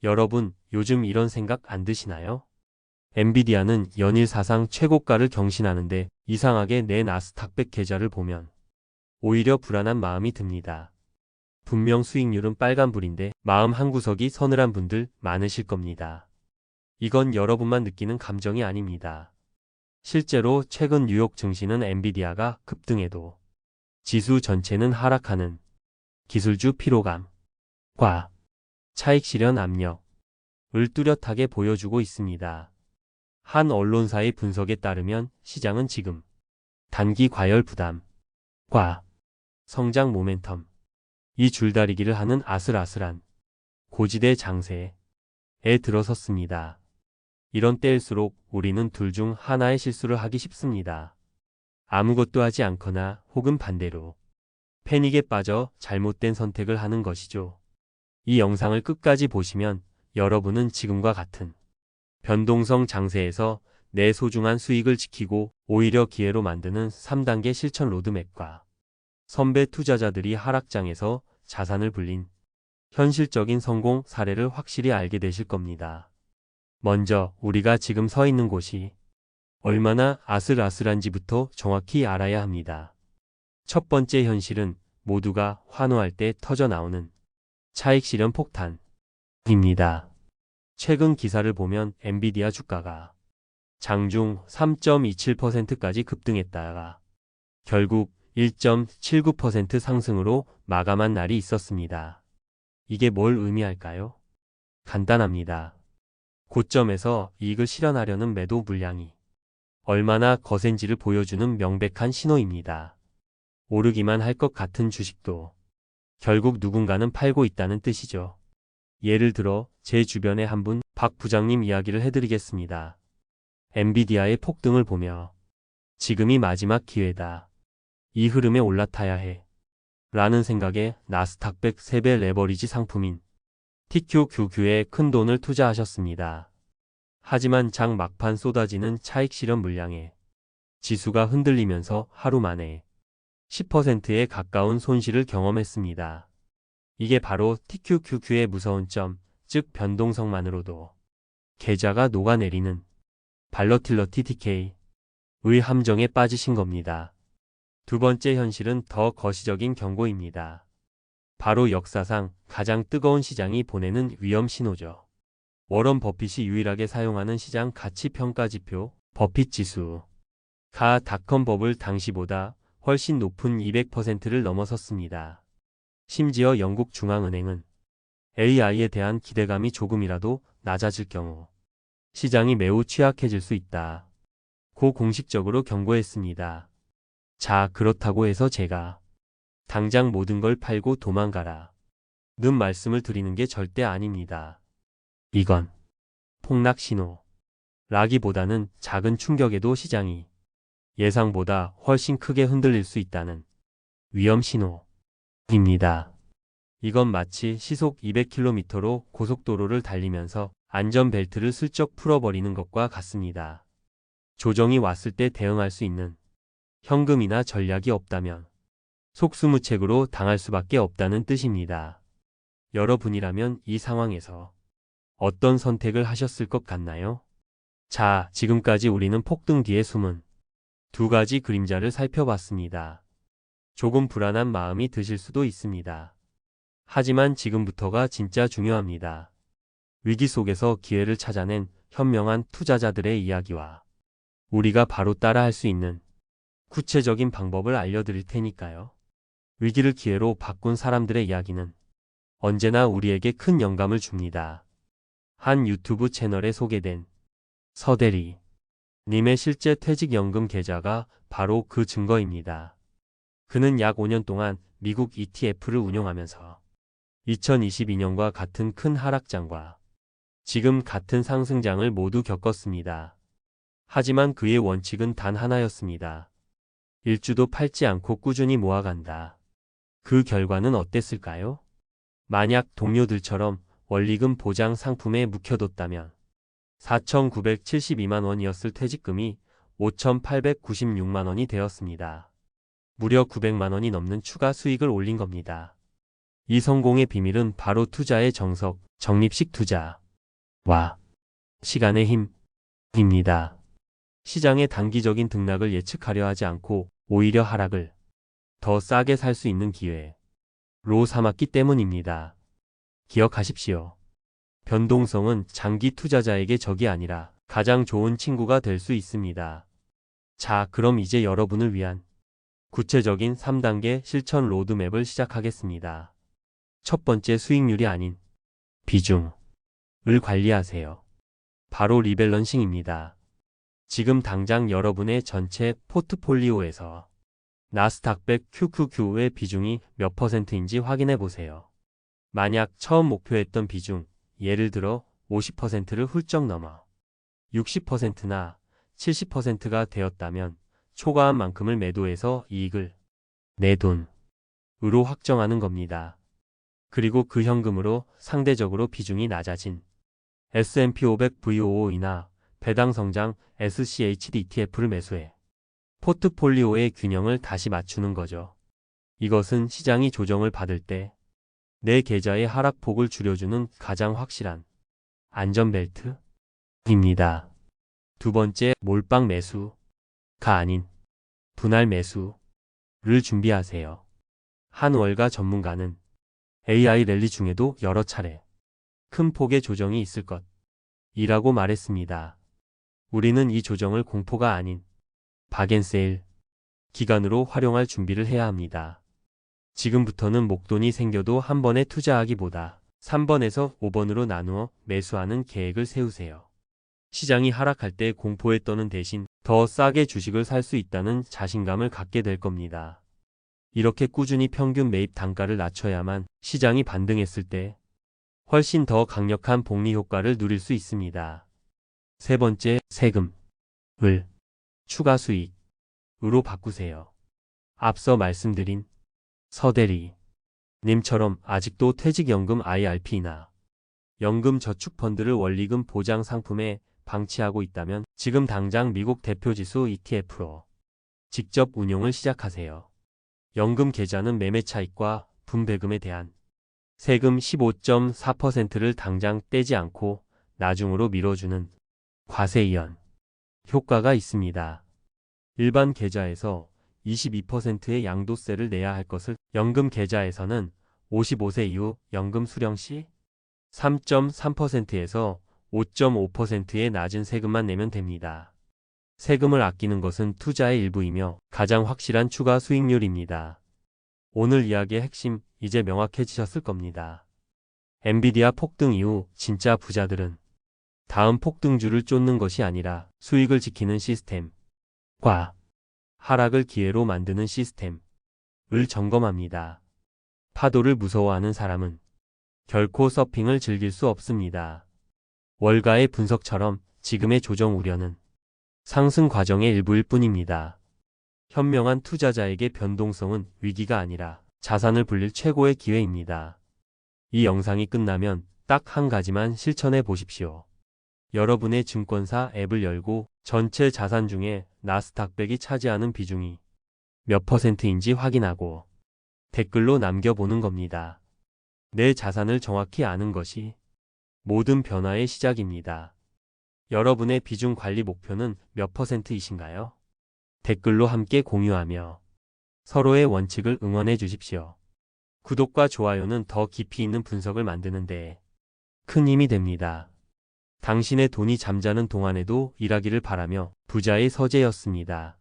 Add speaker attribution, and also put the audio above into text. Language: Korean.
Speaker 1: 여러분, 요즘 이런 생각 안 드시나요? 엔비디아는 연일 사상 최고가를 경신하는데 이상하게 내 나스닥 100 계좌를 보면 오히려 불안한 마음이 듭니다. 분명 수익률은 빨간불인데 마음 한구석이 서늘한 분들 많으실 겁니다. 이건 여러분만 느끼는 감정이 아닙니다. 실제로 최근 뉴욕 증시는 엔비디아가 급등해도 지수 전체는 하락하는 기술주 피로감과 차익 실현 압력을 뚜렷하게 보여주고 있습니다. 한 언론사의 분석에 따르면 시장은 지금 단기 과열 부담과 성장 모멘텀, 이 줄다리기를 하는 아슬아슬한 고지대 장세에 들어섰습니다. 이런 때일수록 우리는 둘 중 하나의 실수를 하기 쉽습니다. 아무것도 하지 않거나 혹은 반대로 패닉에 빠져 잘못된 선택을 하는 것이죠. 이 영상을 끝까지 보시면 여러분은 지금과 같은 변동성 장세에서 내 소중한 수익을 지키고 오히려 기회로 만드는 3단계 실천 로드맵과 선배 투자자들이 하락장에서 자산을 불린 현실적인 성공 사례를 확실히 알게 되실 겁니다. 먼저 우리가 지금 서 있는 곳이 얼마나 아슬아슬한지부터 정확히 알아야 합니다. 첫 번째 현실은 모두가 환호할 때 터져나오는 차익 실현 폭탄입니다. 최근 기사를 보면 엔비디아 주가가 장중 3.27%까지 급등했다가 결국 1.79% 상승으로 마감한 날이 있었습니다. 이게 뭘 의미할까요? 간단합니다. 고점에서 이익을 실현하려는 매도 물량이 얼마나 거센지를 보여주는 명백한 신호입니다. 오르기만 할 것 같은 주식도 결국 누군가는 팔고 있다는 뜻이죠. 예를 들어 제 주변의 한 분 박 부장님 이야기를 해드리겠습니다. 엔비디아의 폭등을 보며 지금이 마지막 기회다. 이 흐름에 올라타야 해. 라는 생각에 나스닥 100 3배 레버리지 상품인 TQQQ에 큰 돈을 투자하셨습니다. 하지만 장 막판 쏟아지는 차익 실현 물량에 지수가 흔들리면서 하루 만에 10%에 가까운 손실을 경험했습니다. 이게 바로 TQQQ의 무서운 점, 즉 변동성만으로도 계좌가 녹아내리는 발러틸러티 디케이의 함정에 빠지신 겁니다. 두 번째 현실은 더 거시적인 경고입니다. 바로 역사상 가장 뜨거운 시장이 보내는 위험 신호죠. 워런 버핏이 유일하게 사용하는 시장 가치 평가 지표 버핏 지수가 닷컴 버블 당시보다 훨씬 높은 200%를 넘어섰습니다. 심지어 영국 중앙은행은 AI에 대한 기대감이 조금이라도 낮아질 경우 시장이 매우 취약해질 수 있다 고 공식적으로 경고했습니다. 자, 그렇다고 해서 제가 당장 모든 걸 팔고 도망가라 는 말씀을 드리는 게 절대 아닙니다. 이건 폭락 신호 라기보다는 작은 충격에도 시장이 예상보다 훨씬 크게 흔들릴 수 있다는 위험 신호입니다. 이건 마치 시속 200km로 고속도로를 달리면서 안전벨트를 슬쩍 풀어버리는 것과 같습니다. 조정이 왔을 때 대응할 수 있는 현금이나 전략이 없다면 속수무책으로 당할 수밖에 없다는 뜻입니다. 여러분이라면 이 상황에서 어떤 선택을 하셨을 것 같나요? 자, 지금까지 우리는 폭등 뒤에 숨은 두 가지 그림자를 살펴봤습니다. 조금 불안한 마음이 드실 수도 있습니다. 하지만 지금부터가 진짜 중요합니다. 위기 속에서 기회를 찾아낸 현명한 투자자들의 이야기와 우리가 바로 따라할 수 있는 구체적인 방법을 알려드릴 테니까요. 위기를 기회로 바꾼 사람들의 이야기는 언제나 우리에게 큰 영감을 줍니다. 한 유튜브 채널에 소개된 서대리 님의 실제 퇴직연금 계좌가 바로 그 증거입니다. 그는 약 5년 동안 미국 ETF를 운용하면서 2022년과 같은 큰 하락장과 지금 같은 상승장을 모두 겪었습니다. 하지만 그의 원칙은 단 하나였습니다. 일주도 팔지 않고 꾸준히 모아간다. 그 결과는 어땠을까요? 만약 동료들처럼 원리금 보장 상품에 묵혀뒀다면 4,972만 원이었을 퇴직금이 5,896만 원이 되었습니다. 무려 900만 원이 넘는 추가 수익을 올린 겁니다. 이 성공의 비밀은 바로 투자의 정석, 적립식 투자와 시간의 힘입니다. 시장의 단기적인 등락을 예측하려 하지 않고 오히려 하락을 더 싸게 살 수 있는 기회로 삼았기 때문입니다. 기억하십시오. 변동성은 장기 투자자에게 적이 아니라 가장 좋은 친구가 될 수 있습니다. 자, 그럼 이제 여러분을 위한 구체적인 3단계 실천 로드맵을 시작하겠습니다. 첫 번째, 수익률이 아닌 비중을 관리하세요. 바로 리밸런싱입니다. 지금 당장 여러분의 전체 포트폴리오에서 나스닥 100 QQQ의 비중이 몇 %인지 확인해 보세요. 만약 처음 목표했던 비중, 예를 들어 50%를 훌쩍 넘어 60%나 70%가 되었다면 초과한 만큼을 매도해서 이익을 내 돈으로 확정하는 겁니다. 그리고 그 현금으로 상대적으로 비중이 낮아진 S&P 500 VOO이나 배당 성장 SCHD ETF를 매수해 포트폴리오의 균형을 다시 맞추는 거죠. 이것은 시장이 조정을 받을 때 내 계좌의 하락폭을 줄여주는 가장 확실한 안전벨트입니다. 두 번째, 몰빵 매수가 아닌 분할 매수를 준비하세요. 한 월가 전문가는 AI 랠리 중에도 여러 차례 큰 폭의 조정이 있을 것이라고 말했습니다. 우리는 이 조정을 공포가 아닌 박앤세일 기간으로 활용할 준비를 해야 합니다. 지금부터는 목돈이 생겨도 한 번에 투자하기보다 3번에서 5번으로 나누어 매수하는 계획을 세우세요. 시장이 하락할 때 공포에 떠는 대신 더 싸게 주식을 살 수 있다는 자신감을 갖게 될 겁니다. 이렇게 꾸준히 평균 매입 단가를 낮춰야만 시장이 반등했을 때 훨씬 더 강력한 복리 효과를 누릴 수 있습니다. 세 번째, 세금을 추가 수익으로 바꾸세요. 앞서 말씀드린 서대리 님처럼 아직도 퇴직연금 IRP나 연금저축펀드를 원리금 보장 상품에 방치하고 있다면 지금 당장 미국 대표지수 ETF로 직접 운용을 시작하세요. 연금 계좌는 매매 차익과 분배금에 대한 세금 15.4%를 당장 떼지 않고 나중으로 미뤄주는 과세이연 효과가 있습니다. 일반 계좌에서 22%의 양도세를 내야 할 것을 연금 계좌에서는 55세 이후 연금 수령 시 3.3%에서 5.5%의 낮은 세금만 내면 됩니다. 세금을 아끼는 것은 투자의 일부이며 가장 확실한 추가 수익률입니다. 오늘 이야기의 핵심, 이제 명확해지셨을 겁니다. 엔비디아 폭등 이후 진짜 부자들은 다음 폭등주를 쫓는 것이 아니라 수익을 지키는 시스템과 하락을 기회로 만드는 시스템을 점검합니다. 파도를 무서워하는 사람은 결코 서핑을 즐길 수 없습니다. 월가의 분석처럼 지금의 조정 우려는 상승 과정의 일부일 뿐입니다. 현명한 투자자에게 변동성은 위기가 아니라 자산을 불릴 최고의 기회입니다. 이 영상이 끝나면 딱 한 가지만 실천해 보십시오. 여러분의 증권사 앱을 열고 전체 자산 중에 나스닥 100이 차지하는 비중이 몇 %인지 확인하고 댓글로 남겨보는 겁니다. 내 자산을 정확히 아는 것이 모든 변화의 시작입니다. 여러분의 비중 관리 목표는 몇 %이신가요? 댓글로 함께 공유하며 서로의 원칙을 응원해 주십시오. 구독과 좋아요는 더 깊이 있는 분석을 만드는 데 큰 힘이 됩니다. 당신의 돈이 잠자는 동안에도 일하기를 바라며 부자의 서재였습니다.